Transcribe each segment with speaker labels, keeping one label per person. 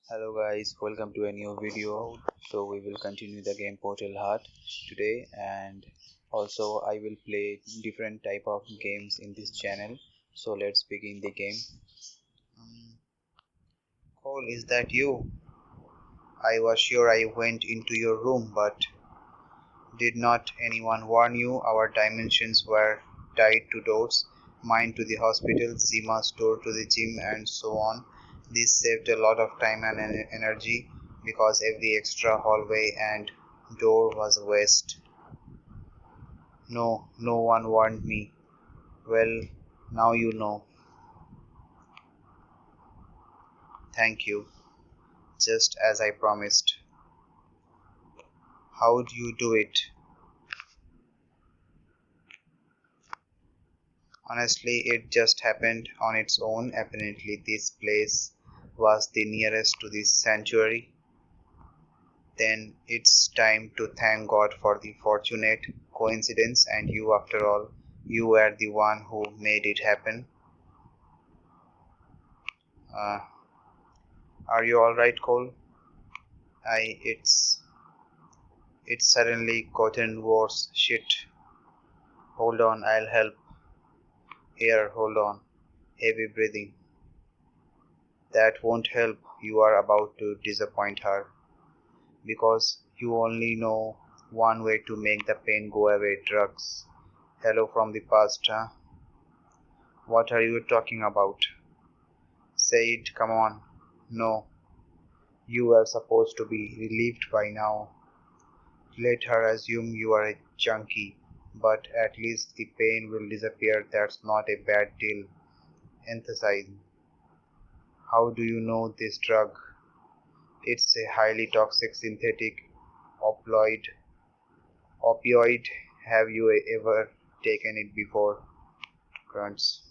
Speaker 1: Hello guys, welcome to a new video. So we will continue the game Portal Heart today, and also I will play different type of games in this channel. So let's begin the game. Cole, is that you? I was sure I went into your room, but did not anyone warn you? Our dimensions were tied to doors, mine to the hospital, Zima's door to the gym, and so on. This saved a lot of time and energy because every extra hallway and door was a waste. No, no one warned me. Well, now you know. Thank you. Just as I promised. How'd you do it? Honestly, it just happened on its own. Apparently, this place was the nearest to the sanctuary. Then it's time to thank God for the fortunate coincidence, and you, after all, you were the one who made it happen. Uh, are you alright, Cole? It's suddenly gotten worse. Shit. Hold on, I'll help. Here, hold on. Heavy breathing. That won't help. You are about to disappoint her. Because you only know one way to make the pain go away: drugs. Hello from the past, huh? What are you talking about? Say it, come on. No, you were supposed to be relieved by now. Let her assume you are a junkie, but at least the pain will disappear. That's not a bad deal. Emphasize. How do you know this drug? It's a highly toxic synthetic opioid. Opioid. Have you ever taken it before? Grunts.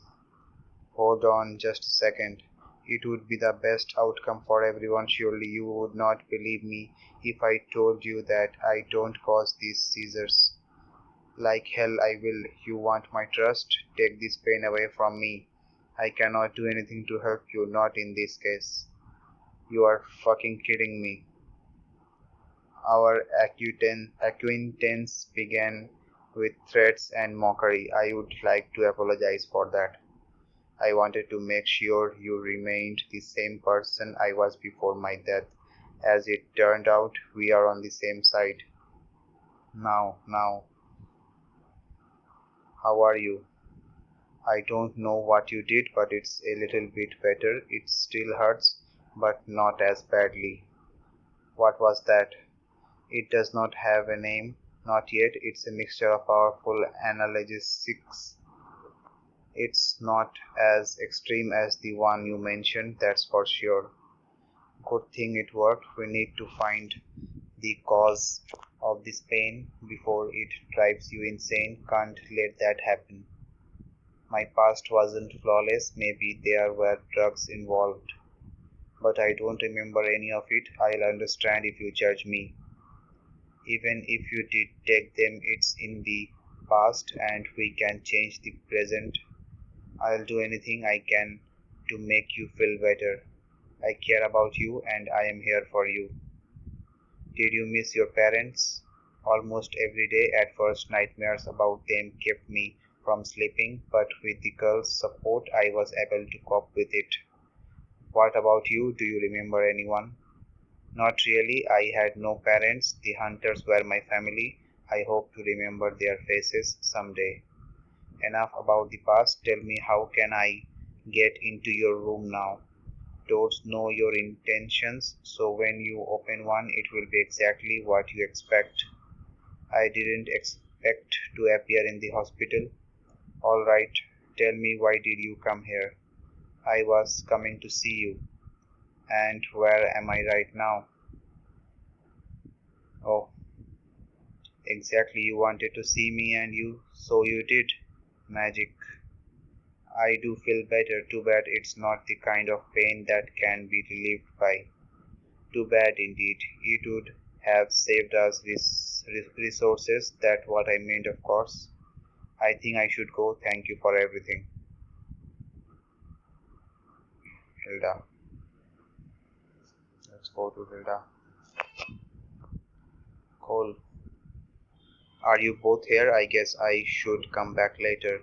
Speaker 1: Hold on just a second. It would be the best outcome for everyone. Surely you would not believe me if I told you that I don't cause these seizures. Like hell I will. You want my trust? Take this pain away from me. I cannot do anything to help you, not in this case. You are fucking kidding me. Our acquaintance began with threats and mockery. I would like to apologize for that. I wanted to make sure you remained the same person I was before my death. As it turned out, we are on the same side. Now, how are you? I don't know what you did, but it's a little bit better. It still hurts, but not as badly. What was that? It does not have a name, not yet. It's a mixture of powerful analgesics. It's not as extreme as the one you mentioned, that's for sure. Good thing it worked. We need to find the cause of this pain before it drives you insane. Can't let that happen. My past wasn't flawless. Maybe there were drugs involved, but I don't remember any of it. I'll understand if you judge me. Even if you did take them, it's in the past and we can change the present. I'll do anything I can to make you feel better. I care about you and I am here for you. Did you miss your parents? Almost every day. At first, nightmares about them kept me from sleeping, but with the girls' support, I was able to cope with it. What about you? Do you remember anyone? Not really. I had no parents. The hunters were my family. I hope to remember their faces someday. Enough about the past. Tell me, how can I get into your room now? Doors know your intentions, so when you open one, it will be exactly what you expect. I didn't expect to appear in the hospital. Alright, tell me, why did you come here? I was coming to see you. And where am I right now? Oh, exactly, you wanted to see me and so you did. Magic. I do feel better. Too bad it's not the kind of pain that can be relieved by. Too bad indeed. It would have saved us resources. That's what I meant, of course. I think I should go. Thank you for everything. Hilda. Let's go to Hilda. Cole, are you both here? I guess I should come back later.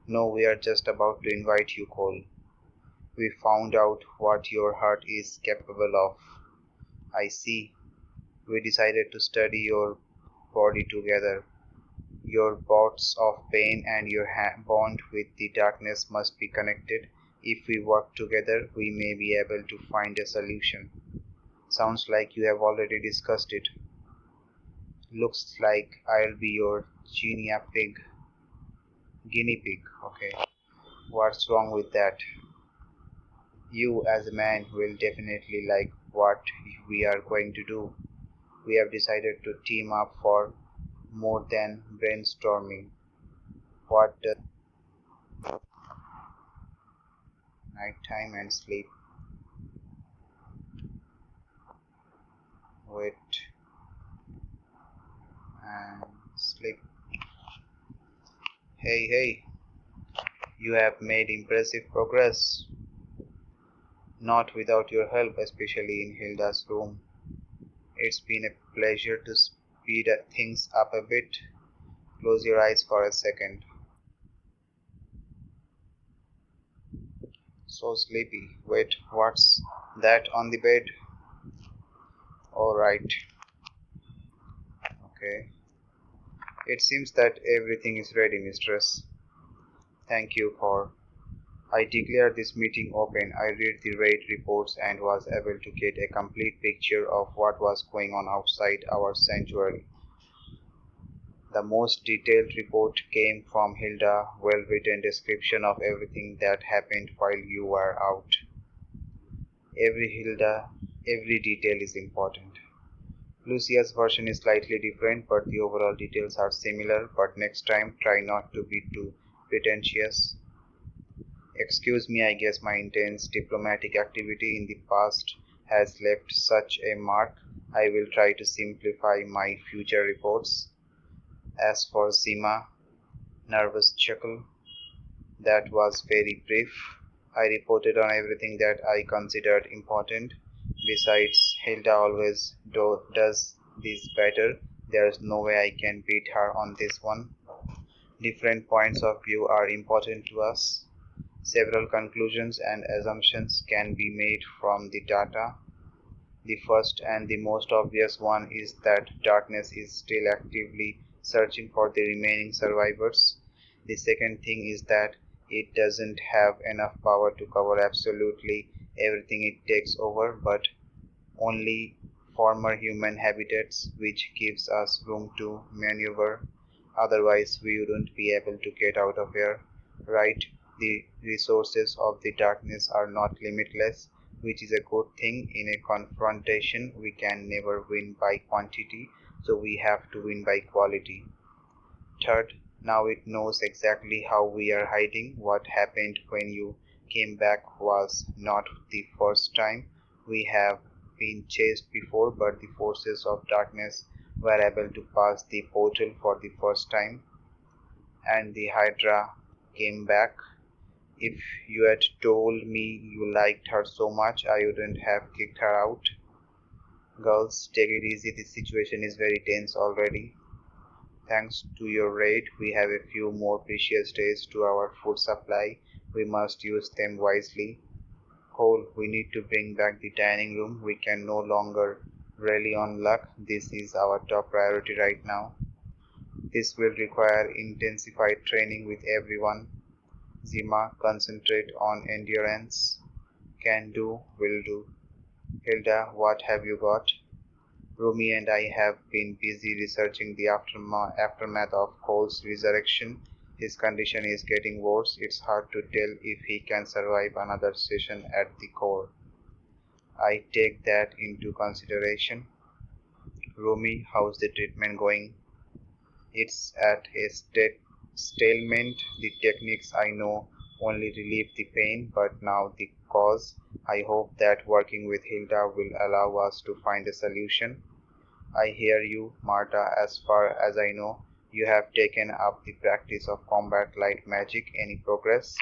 Speaker 1: No, we are just about to invite you, Cole. We found out what your heart is capable of. I see. We decided to study your body together. Your bouts of pain and your bond with the darkness must be connected. If we work together, we may be able to find a solution. Sounds like you have already discussed it. Looks like I'll be your guinea pig. Okay. What's wrong with that? You, as a man, will definitely like what we are going to do. We have decided to team up for more than brainstorming. What does nighttime and sleep? Wait and sleep. Hey, you have made impressive progress. Not without your help, especially in Hilda's room. It's been a pleasure to speed things up a bit. Close your eyes for a second. So sleepy. Wait, what's that on the bed? Alright. Okay. It seems that everything is ready, mistress. Thank you, Cor. I declare this meeting open. I read the raid reports and was able to get a complete picture of what was going on outside our sanctuary. The most detailed report came from Hilda, well-written description of everything that happened while you were out. Every detail is important. Lucia's version is slightly different, but the overall details are similar. But next time, try not to be too pretentious. Excuse me, I guess my intense diplomatic activity in the past has left such a mark. I will try to simplify my future reports. As for Zima, nervous chuckle. That was very brief. I reported on everything that I considered important. Besides, Hilda always does this better. There's no way I can beat her on this one. Different points of view are important to us. Several conclusions and assumptions can be made from the data. The first and the most obvious one is that darkness is still actively searching for the remaining survivors. The second thing is that it doesn't have enough power to cover absolutely everything it takes over, but only former human habitats, which gives us room to maneuver. Otherwise, we wouldn't be able to get out of here, right? The resources of the darkness are not limitless, which is a good thing. In a confrontation, we can never win by quantity, so we have to win by quality. Third, now it knows exactly how we are hiding. What happened when you came back was not the first time. We have been chased before, but the forces of darkness were able to pass the portal for the first time, and the Hydra came back. If you had told me you liked her so much, I wouldn't have kicked her out. Girls, take it easy. The situation is very tense already. Thanks to your raid, we have a few more precious days to our food supply. We must use them wisely. Cole, we need to bring back the dining room. We can no longer rely on luck. This is our top priority right now. This will require intensified training with everyone. Zima, concentrate on endurance. Can do, will do. Hilda, what have you got? Rumi and I have been busy researching the aftermath of Cole's resurrection. His condition is getting worse. It's hard to tell if he can survive another session at the core. I take that into consideration. Rumi, how's the treatment going? It's at a stalemate. The techniques I know only relieve the pain, but now the cause. I hope that working with Hilda will allow us to find a solution. I hear you, Marta. As far as I know, you have taken up the practice of combat light magic. Any progress?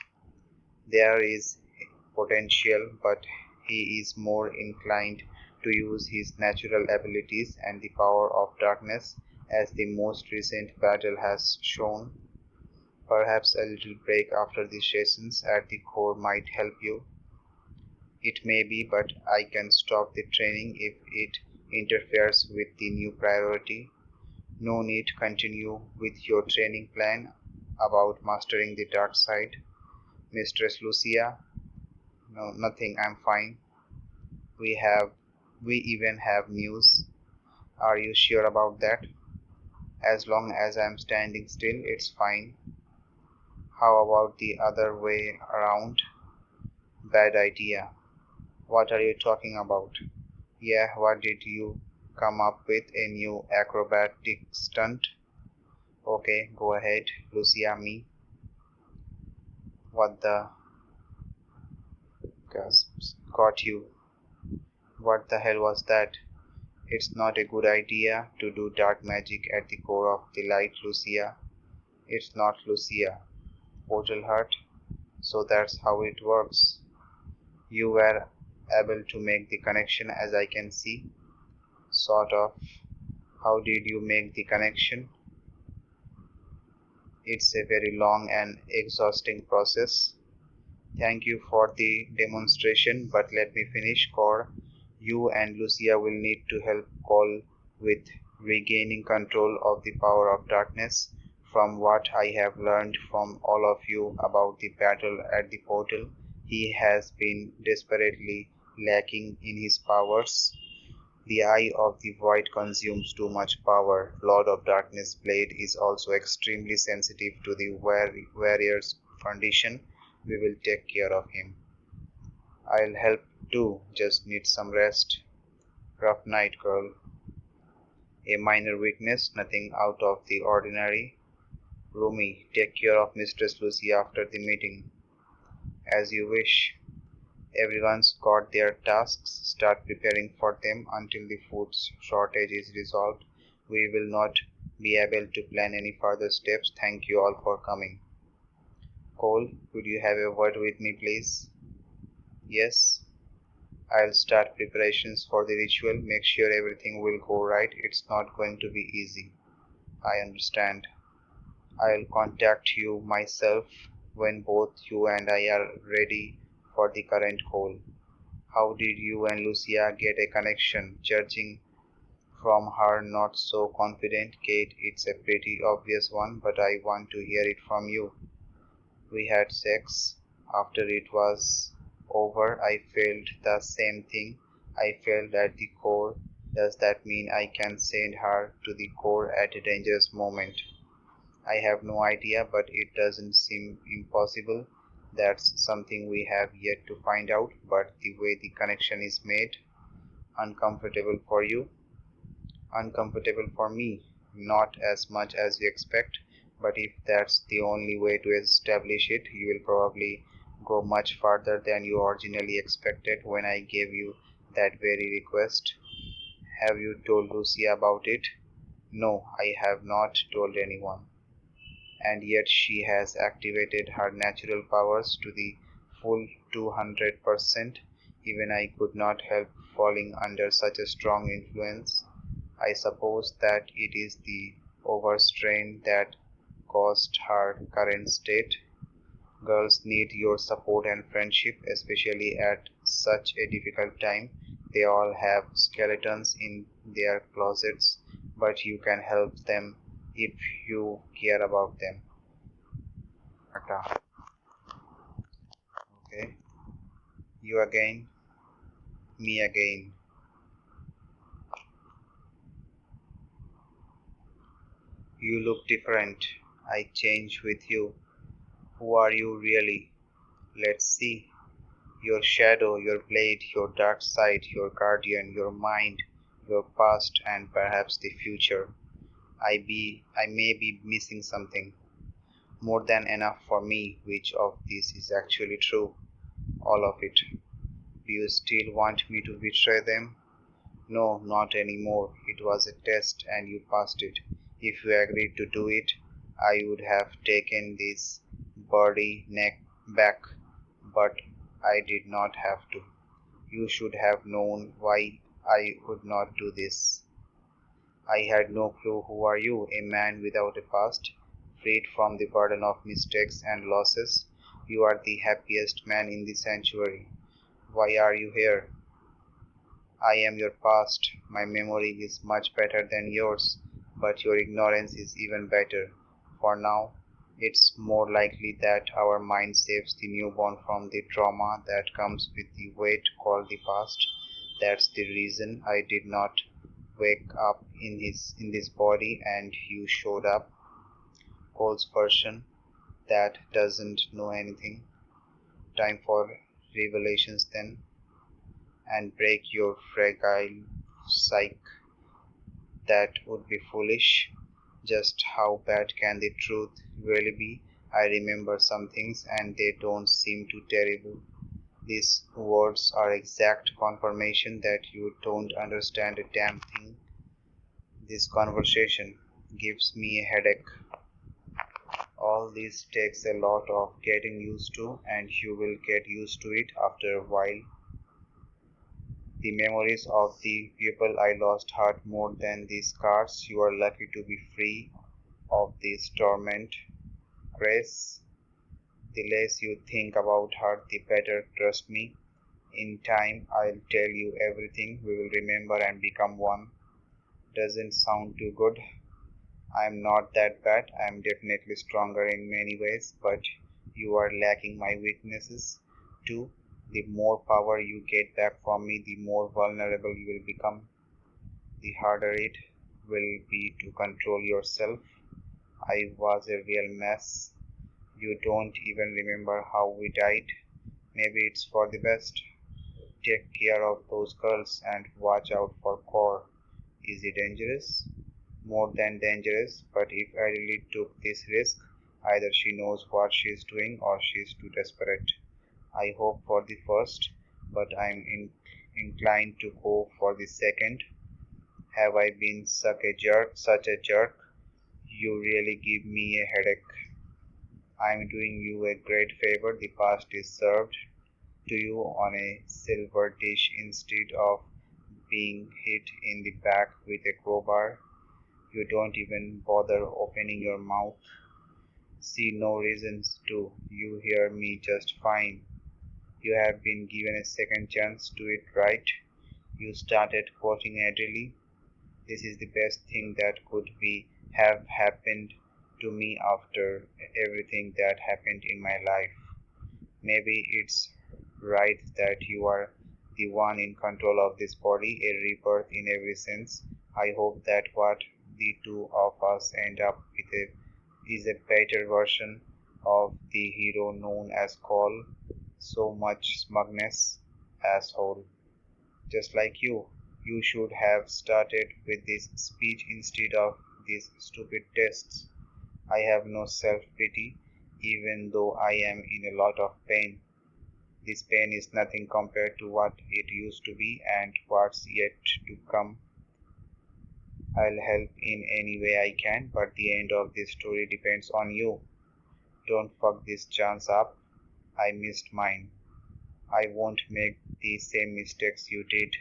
Speaker 1: There is potential, but he is more inclined to use his natural abilities and the power of darkness, as the most recent battle has shown. Perhaps a little break after the sessions at the core might help you. It may be, but I can stop the training if it interferes with the new priority. No need to continue with your training plan about mastering the dark side. Mistress Lucia, no, nothing, I'm fine. We even have news. Are you sure about that? As long as I'm standing still, it's fine. How about the other way around? Bad idea. What are you talking about? Yeah, what did you come up with? A new acrobatic stunt? Okay, go ahead, Lucia, me. What the gasps got you? What the hell was that? It's not a good idea to do dark magic at the core of the light, Lucia. It's not, Lucia. Portal hurt? So that's how it works. You were able to make the connection, as I can see. Sort of. How did you make the connection? It's a very long and exhausting process. Thank you for the demonstration, but let me finish. Core, you and Lucia will need to help Cole with regaining control of the power of darkness. From what I have learned from all of you about the battle at the portal, he has been desperately lacking in his powers. The Eye of the Void consumes too much power. Lord of Darkness Blade is also extremely sensitive to the warrior's condition. We will take care of him. I'll help too, just need some rest. Rough night, girl. A minor weakness, nothing out of the ordinary. Rumi, take care of Mistress Lucy after the meeting. As you wish. Everyone's got their tasks. Start preparing for them until the food shortage is resolved. We will not be able to plan any further steps. Thank you all for coming. Cole, could you have a word with me, please? Yes. I'll start preparations for the ritual. Make sure everything will go right. It's not going to be easy. I understand. I'll contact you myself when both you and I are ready for the current call. How did you and Lucia get a connection? Judging from her not so confident gait, it's a pretty obvious one, but I want to hear it from you. We had sex. After it was over, I felt the same thing. I felt at the core. Does that mean I can send her to the core at a dangerous moment? I have no idea, but it doesn't seem impossible. That's something we have yet to find out, but the way the connection is made, uncomfortable for you, uncomfortable for me, not as much as you expect, but if that's the only way to establish it, you will probably go much farther than you originally expected when I gave you that very request. Have you told Lucy about it? No, I have not told anyone. And yet she has activated her natural powers to the full 200%. Even I could not help falling under such a strong influence. I suppose that it is the overstrain that caused her current state. Girls need your support and friendship, especially at such a difficult time. They all have skeletons in their closets, but you can help them if you care about them. Okay. You again, me again. You look different. I change with you. Who are you really? Let's see. Your shadow, your blade, your dark side, your guardian, your mind, your past, and perhaps the future. I may be missing something. More than enough for me. Which of this is actually true? All of it. Do you still want me to betray them? No, not anymore. It was a test and you passed it. If you agreed to do it, I would have taken this body neck back, but I did not have to. You should have known why I would not do this. I had no clue. Who are you? A man without a past, freed from the burden of mistakes and losses. You are the happiest man in the sanctuary. Why are you here? I am your past. My memory is much better than yours, but your ignorance is even better. For now, it's more likely that our mind saves the newborn from the trauma that comes with the weight called the past. That's the reason I did not wake up in this body and you showed up. Cole's version that doesn't know anything. Time for revelations then, and break your fragile psyche. That would be foolish. Just how bad can the truth really be? I remember some things and they don't seem too terrible. These words are exact confirmation that you don't understand a damn thing. This conversation gives me a headache. All this takes a lot of getting used to, and you will get used to it after a while. The memories of the people I lost hurt more than the scars. You are lucky to be free of this torment. Grace, the less you think about her, the better. Trust me. In time, I'll tell you everything. We will remember and become one. Doesn't sound too good. I'm not that bad. I'm definitely stronger in many ways, but you are lacking my weaknesses too. The more power you get back from me, the more vulnerable you will become. The harder it will be to control yourself. I was a real mess. You don't even remember how we died. Maybe it's for the best. Take care of those girls and watch out for Core. Is he dangerous? More than dangerous, but if I really took this risk, either she knows what she's doing or she's too desperate. I hope for the first, but inclined to go for the second. Have I been such a jerk? You really give me a headache. I'm doing you a great favor. The past is served to you on a silver dish instead of being hit in the back with a crowbar. You don't even bother opening your mouth. See no reasons to. You hear me just fine. You have been given a second chance to it right. You started quoting Adele. This is the best thing that could have happened to me after everything that happened in my life. Maybe it's right that you are the one in control of this body, a rebirth in every sense. I hope that what the two of us end up with is a better version of the hero known as Cole. So much smugness, asshole. Just like you. You should have started with this speech instead of these stupid tests. I have no self-pity, even though I am in a lot of pain. This pain is nothing compared to what it used to be and what's yet to come. I'll help in any way I can, but the end of this story depends on you. Don't fuck this chance up. I missed mine. I won't make the same mistakes you did.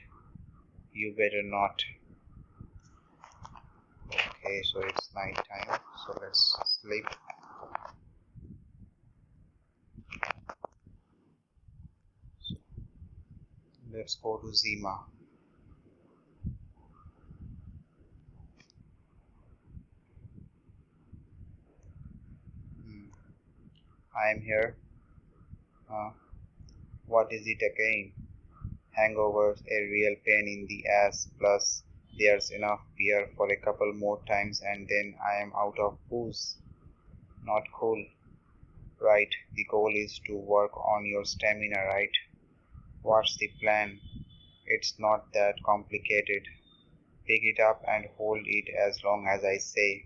Speaker 1: You better not. Okay, so it's night time, so let's sleep. Let's go to Zima. I am here. What is it again? Hangovers, a real pain in the ass, plus there's enough beer for a couple more times and then I am out of booze. Not cool. Right, the goal is to work on your stamina, right? What's the plan? It's not that complicated. Pick it up and hold it as long as I say.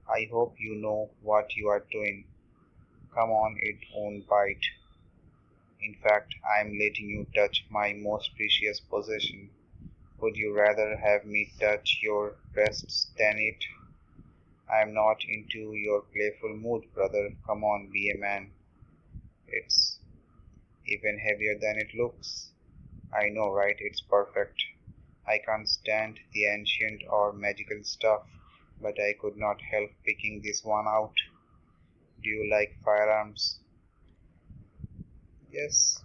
Speaker 1: I hope you know what you are doing. Come on, it won't bite. In fact, I'm letting you touch my most precious possession. Would you rather have me touch your breasts than it? I'm not into your playful mood, brother. Come on, be a man. It's even heavier than it looks. I know, right? It's perfect. I can't stand the ancient or magical stuff, but I could not help picking this one out. Do you like firearms? Yes,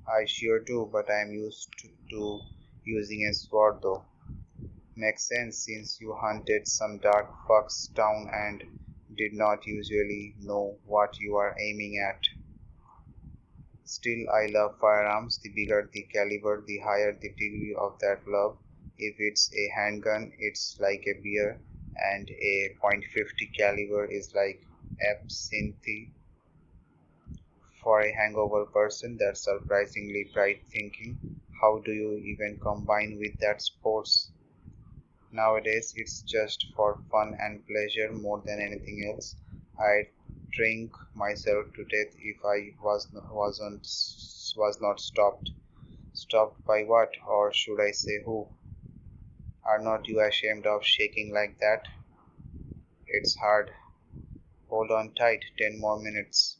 Speaker 1: I sure do, but I'm used to using a sword though. Makes sense since you hunted some dark fucks down and did not usually know what you are aiming at. Still, I love firearms. The bigger the caliber, the higher the degree of that love. If it's a handgun, it's like a beer, and a .50 caliber is like absinthe. For a hangover person, that's surprisingly bright thinking. How do you even combine with that sports? Nowadays, it's just for fun and pleasure more than anything else. I'd drink myself to death if I was not stopped. Stopped by what, or should I say who? Are not you ashamed of shaking like that? It's hard. Hold on tight, 10 more minutes.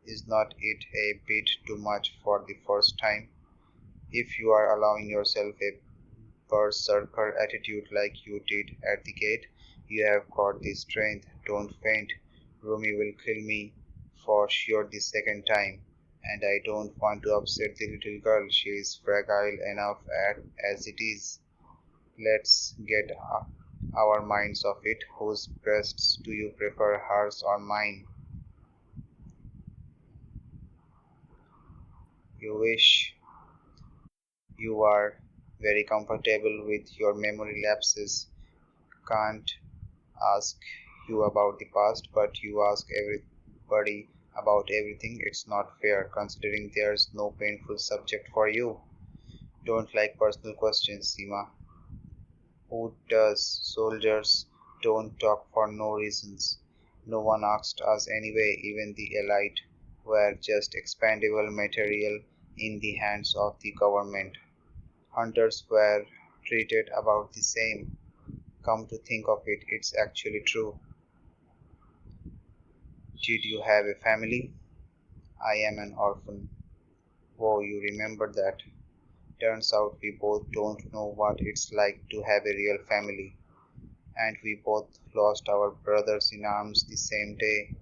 Speaker 1: Is not it a bit too much for the first time? If you are allowing yourself a berserker attitude like you did at the gate, you have got the strength. Don't faint. Rumi will kill me for sure the second time, and I don't want to upset the little girl. She is fragile enough as it is. Let's get our minds off it. Whose breasts do you prefer, hers or mine? You wish you are very comfortable with your memory lapses. Can't ask you about the past, but you ask everybody about everything. It's not fair, considering there's no painful subject for you. Don't like personal questions, Seema. Who does? Soldiers don't talk for no reasons. No one asked us anyway, even the elite were just expendable material in the hands of the government. Hunters were treated about the same. Come to think of it, it's actually true. Did you have a family? I am an orphan. Oh, you remember that. Turns out we both don't know what it's like to have a real family. And we both lost our brothers in arms the same day.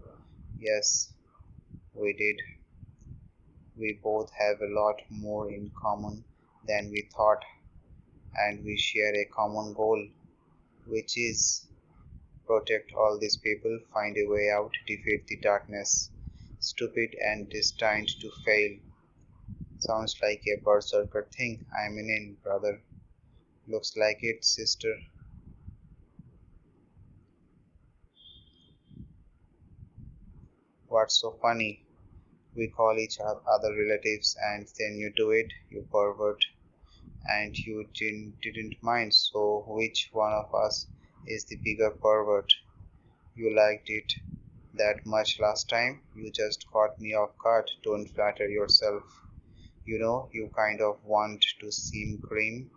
Speaker 1: Yes, we did. We both have a lot more in common than we thought, and we share a common goal, which is protect all these people, find a way out, defeat the darkness. Stupid and destined to fail. Sounds like a berserker thing. I'm in, brother. Looks like it, sister. What's so funny? We call each other relatives and then you do it, you pervert. And you didn't mind, so which one of us is the bigger pervert? You liked it that much last time? You just caught me off guard. Don't flatter yourself. You know, you kind of want to seem grim,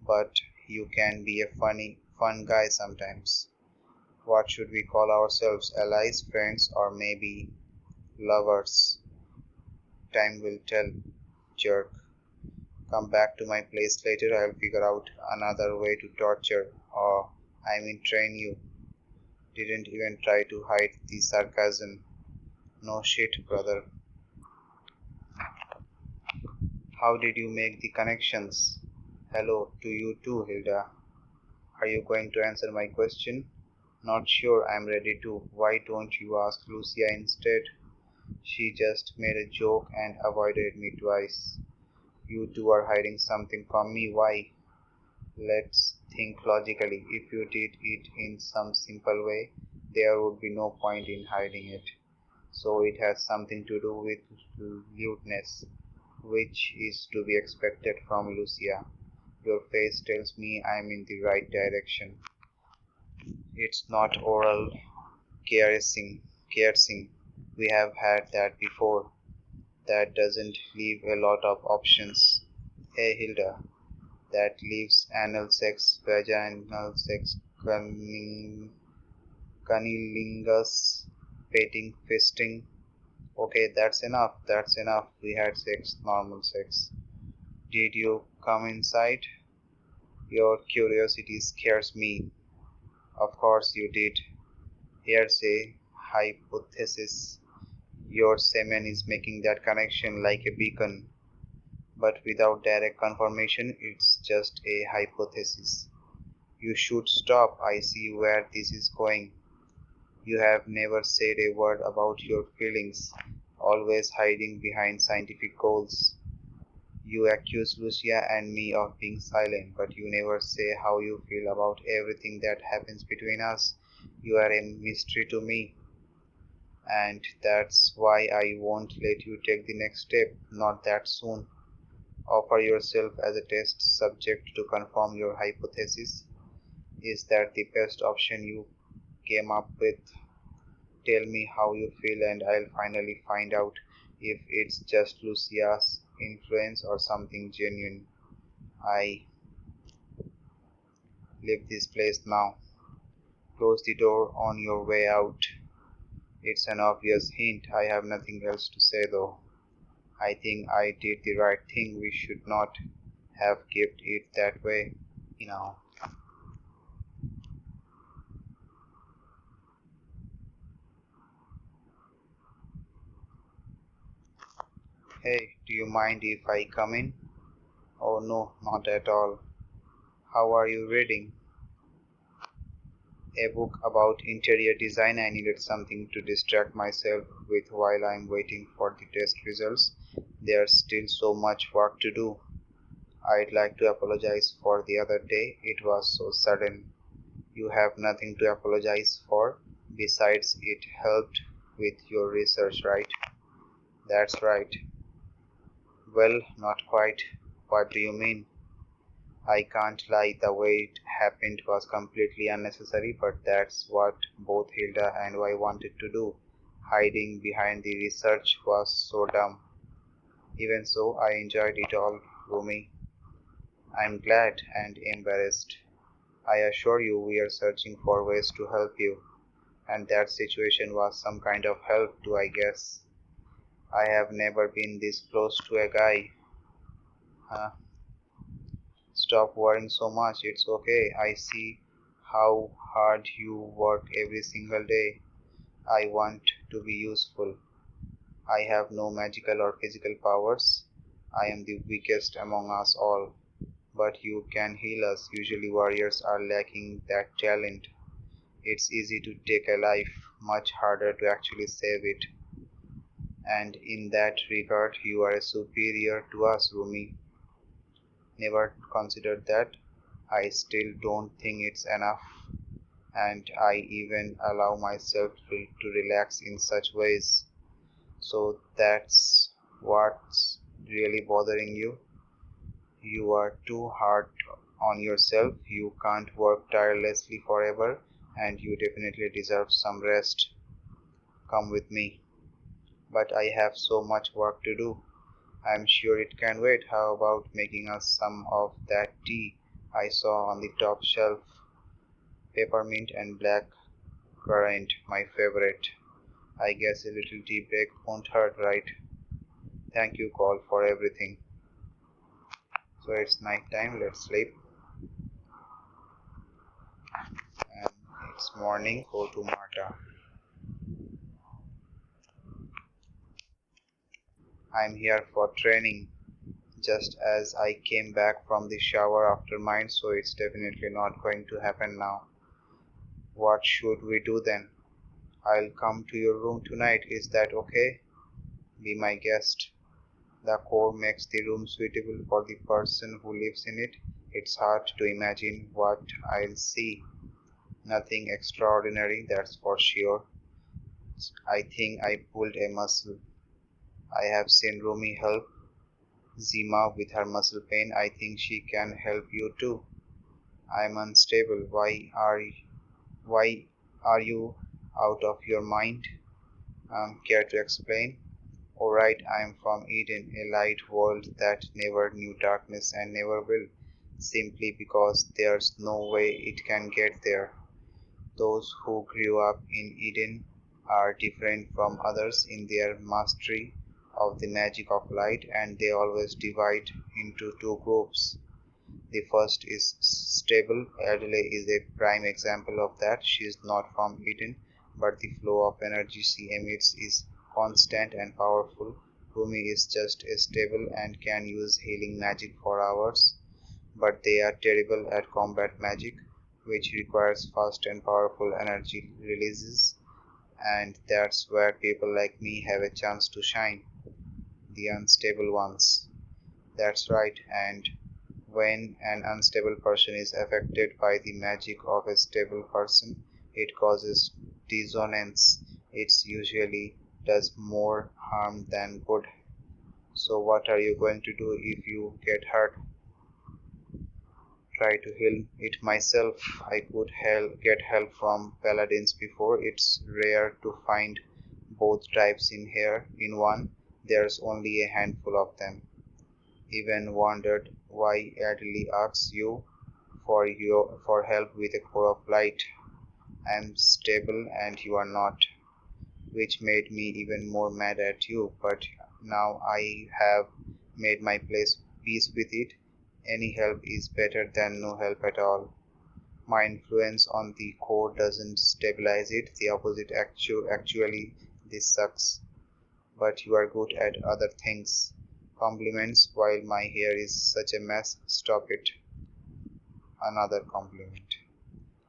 Speaker 1: but you can be a fun guy sometimes. What should we call ourselves? Allies, friends, or maybe lovers? Time will tell, jerk. Come back to my place later, I'll figure out another way to torture, or train you. Didn't even try to hide the sarcasm. No shit, brother. How did you make the connections? Hello to you too, Hilda. Are you going to answer my question? Not sure I'm ready to. Why don't you ask Lucia instead? She just made a joke and avoided me twice. You two are hiding something from me. Why? Let's think logically. If you did it in some simple way, there would be no point in hiding it. So it has something to do with lewdness, which is to be expected from Lucia. Your face tells me I'm in the right direction. It's not oral caressing. We have had that before. That doesn't leave a lot of options. Hey Hilda, that leaves anal sex, vaginal sex, cunnilingus, petting, fisting. Okay, that's enough. We had sex, normal sex. Did you Come inside. Your curiosity scares me. Of course you did. Here's a hypothesis. Your semen is making that connection like a beacon, but without direct confirmation, it's just a hypothesis. You should stop. I see where this is going. You have never said a word about your feelings, always hiding behind scientific goals. You accuse Lucia and me of being silent, but you never say how you feel about everything that happens between us. You are a mystery to me, and that's why I won't let you take the next step, not that soon. Offer yourself as a test subject to confirm your hypothesis. Is that the best option you came up with? Tell me how you feel, and I'll finally find out if it's just Lucia's influence or something genuine. I leave this place now. Close the door on your way out. It's an obvious hint. I have nothing else to say though. I think I did the right thing. We should not have kept it that way, you know. Hey, do you mind if I come in? Oh no, not at all. How are you reading? A book about interior design. I needed something to distract myself with while I'm waiting for the test results. There's still so much work to do. I'd like to apologize for the other day. It was so sudden. You have nothing to apologize for. Besides, it helped with your research, right? That's right. Well, not quite. What do you mean? I can't lie, the way it happened was completely unnecessary, but that's what both Hilda and I wanted to do. Hiding behind the research was so dumb. Even so, I enjoyed it all, Rumi. I'm glad and embarrassed. I assure you we are searching for ways to help you, and that situation was some kind of help too, I guess. I have never been this close to a guy. Huh? Stop worrying so much, it's okay. I see how hard you work every single day. I want to be useful. I have no magical or physical powers. I am the weakest among us all. But you can heal us. Usually warriors are lacking that talent. It's easy to take a life, much harder to actually save it. And in that regard, you are superior to us, Rumi. Never considered that. I still don't think it's enough, and I even allow myself to relax in such ways. So that's what's really bothering you. You are too hard on yourself. You can't work tirelessly forever, and you definitely deserve some rest. Come with me. But I have so much work to do. I'm sure it can wait. How about making us some of that tea I saw on the top shelf? Peppermint and black currant, my favorite. I guess a little tea break won't hurt, right? Thank you, Call, for everything. So it's night time, let's sleep. And it's morning, go to Marta. I'm here for training, just as I came back from the shower after mine, so it's definitely not going to happen now. What should we do then? I'll come to your room tonight, is that okay? Be my guest. The core makes the room suitable for the person who lives in it. It's hard to imagine what I'll see. Nothing extraordinary, that's for sure. I think I pulled a muscle. I have seen Rumi help Zima with her muscle pain. I think she can help you too. I'm unstable. Why are you out of your mind? Care to explain? Alright, I'm from Eden, a light world that never knew darkness and never will, simply because there's no way it can get there. Those who grew up in Eden are different from others in their mastery of the magic of light, and they always divide into two groups. The first is stable. Adele is a prime example of that. She is not from Eden, but the flow of energy she emits is constant and powerful. Rumi is just stable and can use healing magic for hours, but they are terrible at combat magic, which requires fast and powerful energy releases, and that's where people like me have a chance to shine. The unstable ones. That's right, and when an unstable person is affected by the magic of a stable person, it causes dissonance. It usually does more harm than good. So, what are you going to do if you get hurt? Try to heal it myself. I could get help from paladins before. It's rare to find both types in here in one. There's only a handful of them. Even wondered why Adley asks you for help with a core of light. I'm stable and you are not, which made me even more mad at you, but now I have made my peace with it. Any help is better than no help at all. My influence on the core doesn't stabilize it, the opposite. Actually, this sucks. But you are good at other things. Compliments while my hair is such a mess. Stop it. Another compliment.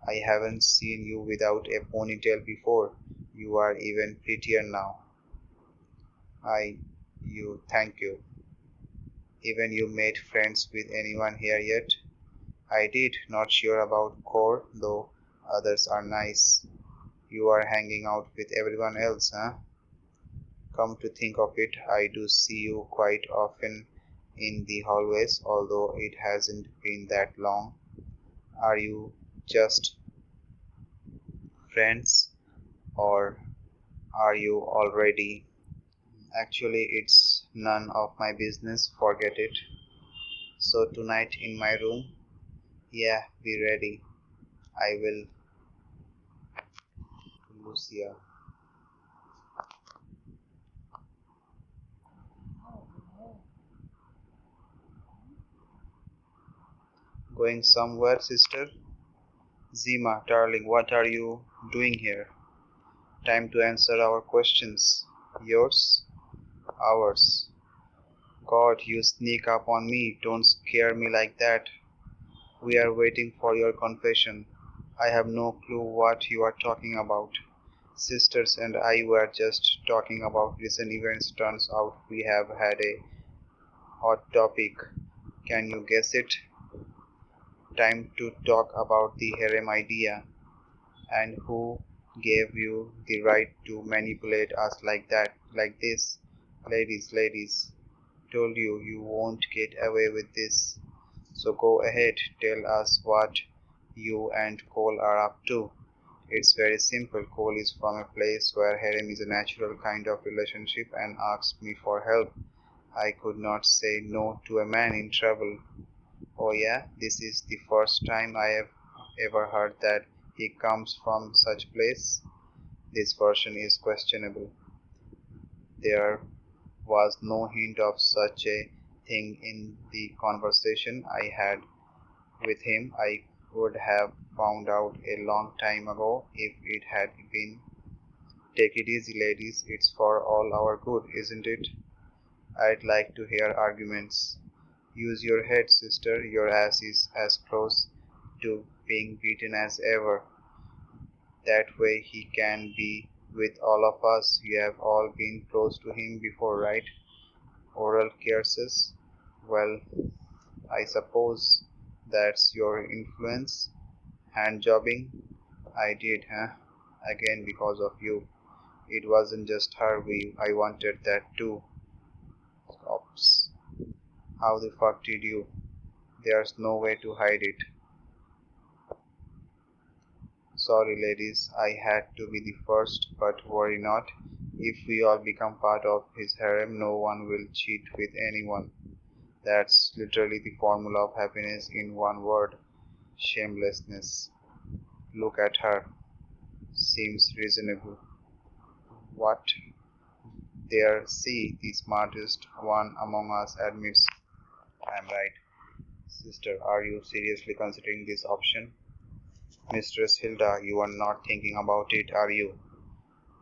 Speaker 1: I haven't seen you without a ponytail before. You are even prettier now. Thank you. Even you made friends with anyone here yet? I did, not sure about Core, though others are nice. You are hanging out with everyone else, huh? Come to think of it, I do see you quite often in the hallways, although it hasn't been that long. Are you just friends, or are you already? Actually, it's none of my business, forget it. So, tonight in my room? Yeah, be ready. I will. Lucia. Going somewhere, sister? Zima, darling, what are you doing here? Time to answer our questions. Yours? Ours. God, you sneak up on me. Don't scare me like that. We are waiting for your confession. I have no clue what you are talking about. Sisters and I were just talking about recent events. Turns out we have had a hot topic. Can you guess it? Time to talk about the harem idea. And who gave you the right to manipulate us like that, like this? Ladies, told you you won't get away with this. So go ahead, tell us what you and Cole are up to. It's very simple. Cole is from a place where harem is a natural kind of relationship and asked me for help. I could not say no to a man in trouble. Oh yeah, this is the first time I have ever heard that he comes from such place. This version is questionable. There was no hint of such a thing in the conversation I had with him. I would have found out a long time ago if it had been. Take it easy, ladies. It's for all our good, isn't it? I'd like to hear arguments. Use your head, sister. Your ass is as close to being beaten as ever. That way he can be with all of us. You have all been close to him before, right? Oral curses? Well, I suppose that's your influence. Hand jobbing? I did, huh? Again because of you. It wasn't just her, I wanted that too. Oops. How the fuck did you? There's no way to hide it. Sorry ladies, I had to be the first, but worry not. If we all become part of his harem, no one will cheat with anyone. That's literally the formula of happiness in one word. Shamelessness. Look at her. Seems reasonable. What? There, see, the smartest one among us admits I'm right. Sister, are you seriously considering this option? Mistress Hilda, you are not thinking about it, are you?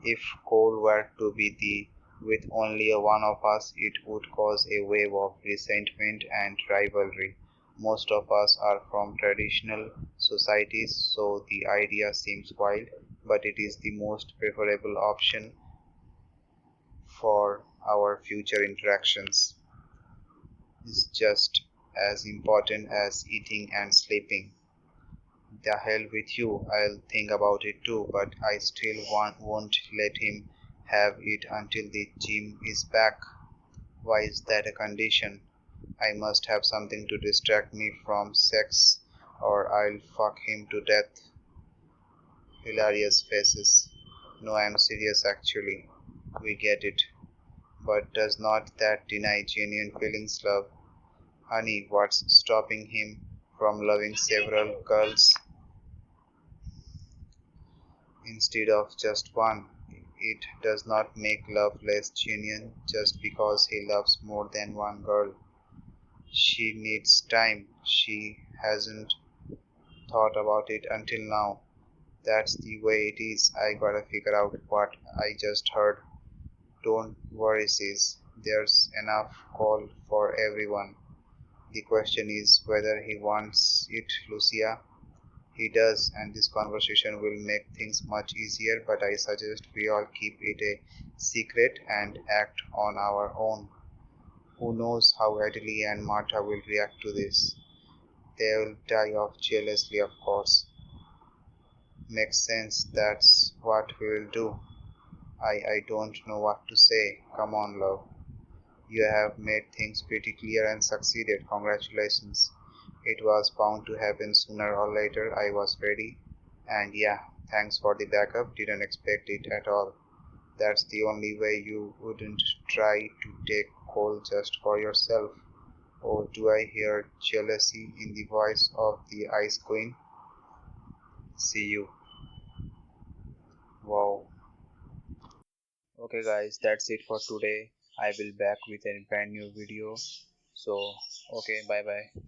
Speaker 1: If coal were to be the with only one of us, it would cause a wave of resentment and rivalry. Most of us are from traditional societies, so the idea seems wild, but it is the most preferable option for our future interactions. It's just as important as eating and sleeping. The hell with you, I'll think about it too, but I still won't let him have it until the gym is back. Why is that a condition? I must have something to distract me from sex, or I'll fuck him to death. Hilarious faces. No, I'm serious actually. We get it. But does not that deny genuine feelings, love? Honey, what's stopping him from loving several girls instead of just one? It does not make love less genuine just because he loves more than one girl. She needs time. She hasn't thought about it until now. That's the way it is. I gotta figure out what I just heard. Don't worry, sis. There's enough call for everyone. The question is whether he wants it, Lucia. He does, and this conversation will make things much easier, but I suggest we all keep it a secret and act on our own. Who knows how Adelie and Martha will react to this? They'll die of jealousy, of course. Makes sense, that's what we'll do. I don't know what to say. Come on, love. You have made things pretty clear and succeeded. Congratulations. It was bound to happen sooner or later. I was ready. And yeah, thanks for the backup. Didn't expect it at all. That's the only way you wouldn't try to take coal just for yourself. Oh, do I hear jealousy in the voice of the Ice Queen? See you. Wow. Okay guys, that's it for today. I will back with a brand new video. So, okay, bye bye.